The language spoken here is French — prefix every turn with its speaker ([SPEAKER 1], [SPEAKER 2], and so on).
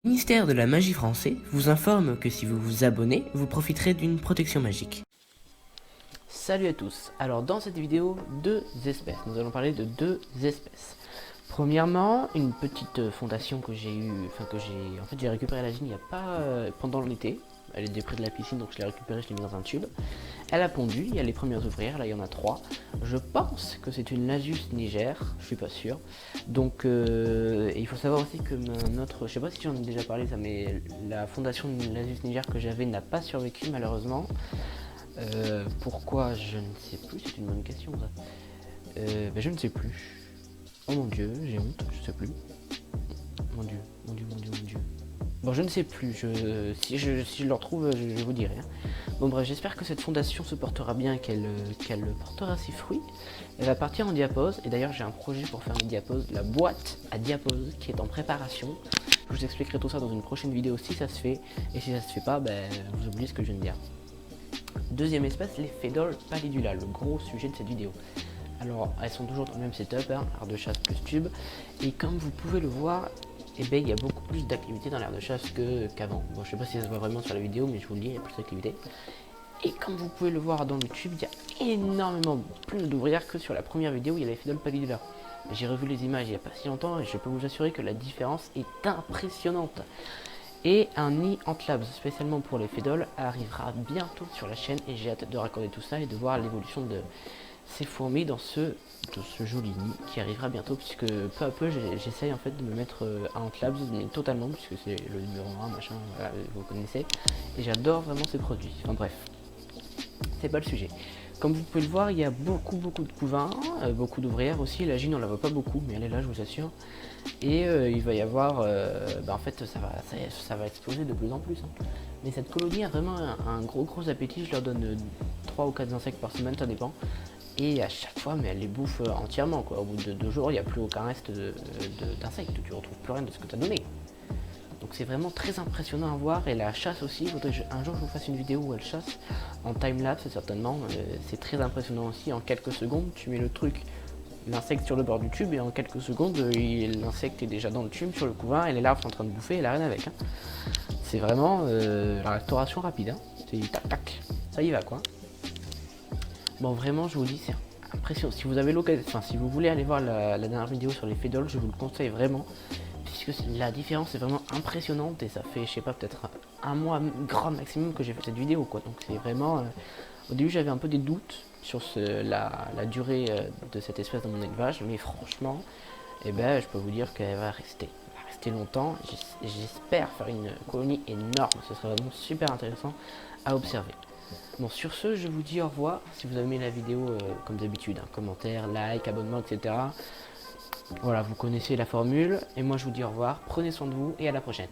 [SPEAKER 1] Le ministère de la Magie français vous informe que si vous vous abonnez, vous profiterez d'une protection magique. Salut à tous, alors dans cette vidéo, deux espèces, nous allons parler de deux espèces. Premièrement, une petite fondation que j'ai eu, j'ai récupéré la gine il n'y a pas pendant l'été. Elle était près de la piscine, donc je l'ai récupérée, je l'ai mis dans un tube. Elle a pondu, il y a les premières ouvrières, là il y en a 3. Je pense que c'est une Lasus niger, je suis pas sûr. Donc il faut savoir aussi que notre, je sais pas si j'en ai déjà parlé ça, mais la fondation de Lasus niger que j'avais n'a pas survécu malheureusement. Pourquoi je ne sais plus, c'est une bonne question ça. Je ne sais plus. Oh mon dieu, j'ai honte, je sais plus. Mon dieu. Bon, je ne sais plus, si je le retrouve, je vous dirai. Bon bref, j'espère que cette fondation se portera bien, qu'elle portera ses fruits. Elle va partir en diapose, et d'ailleurs j'ai un projet pour faire une diapose, la boîte à diapose qui est en préparation. Je vous expliquerai tout ça dans une prochaine vidéo si ça se fait, et si ça se fait pas, vous oubliez ce que je viens de dire. Deuxième espèce, les Phédoles pallidula, le gros sujet de cette vidéo. Alors, elles sont toujours dans le même setup, art de chasse plus tube, et comme vous pouvez le voir, il y a beaucoup plus d'activité dans l'air de chasse qu'avant. Bon, je sais pas si ça se voit vraiment sur la vidéo, mais je vous le dis, il y a plus d'activité. Et comme vous pouvez le voir dans le tube, il y a énormément plus d'ouvrières que sur la première vidéo où il y a les Phédoles pallidula. J'ai revu les images il n'y a pas si longtemps et je peux vous assurer que la différence est impressionnante. Et un nid Antlabs spécialement pour les Phédoles arrivera bientôt sur la chaîne et j'ai hâte de raccorder tout ça et de voir l'évolution de ces fourmis dans ce joli nid qui arrivera bientôt, puisque peu à peu j'essaye en fait de me mettre à Antlabs totalement, puisque c'est le numéro 1 machin, voilà, vous connaissez, et j'adore vraiment ces produits. Enfin bref, c'est pas le sujet. Comme vous pouvez le voir, il y a beaucoup de couvains, beaucoup d'ouvrières aussi. La gine on la voit pas beaucoup, mais elle est là, je vous assure. Et il va y avoir, en fait ça va exploser de plus en plus. Mais cette colonie a vraiment un gros appétit. Je leur donne 3 ou 4 insectes par semaine, ça dépend. Et à chaque fois, mais elle les bouffe entièrement, quoi. Au bout de 2 jours, il n'y a plus aucun reste d'insectes. Tu retrouves plus rien de ce que tu as donné. Donc c'est vraiment très impressionnant à voir. Et la chasse aussi, il faudrait que un jour je vous fasse une vidéo où elle chasse en timelapse certainement. C'est très impressionnant aussi. En quelques secondes, tu mets le truc, l'insecte sur le bord du tube, et en quelques secondes, l'insecte est déjà dans le tube, sur le couvain, et les larves sont en train de bouffer, et elle a rien avec. C'est vraiment la restauration rapide. C'est tac tac, ça y va quoi. Bon, vraiment, je vous dis, c'est impressionnant. Si vous avez l'occasion, si vous voulez aller voir la dernière vidéo sur les Phédoles, je vous le conseille vraiment, puisque la différence est vraiment impressionnante, et ça fait, je sais pas, peut-être un mois grand maximum que j'ai fait cette vidéo, quoi. Donc c'est vraiment, au début j'avais un peu des doutes sur la durée de cette espèce dans mon élevage, mais franchement, je peux vous dire qu'elle va rester. Elle va rester longtemps. J'espère faire une colonie énorme. Ce serait vraiment super intéressant à observer. Bon, sur ce, je vous dis au revoir. Si vous avez aimé la vidéo, comme d'habitude, commentaire, like, abonnement, etc. Voilà, vous connaissez la formule. Et moi, je vous dis au revoir. Prenez soin de vous et à la prochaine.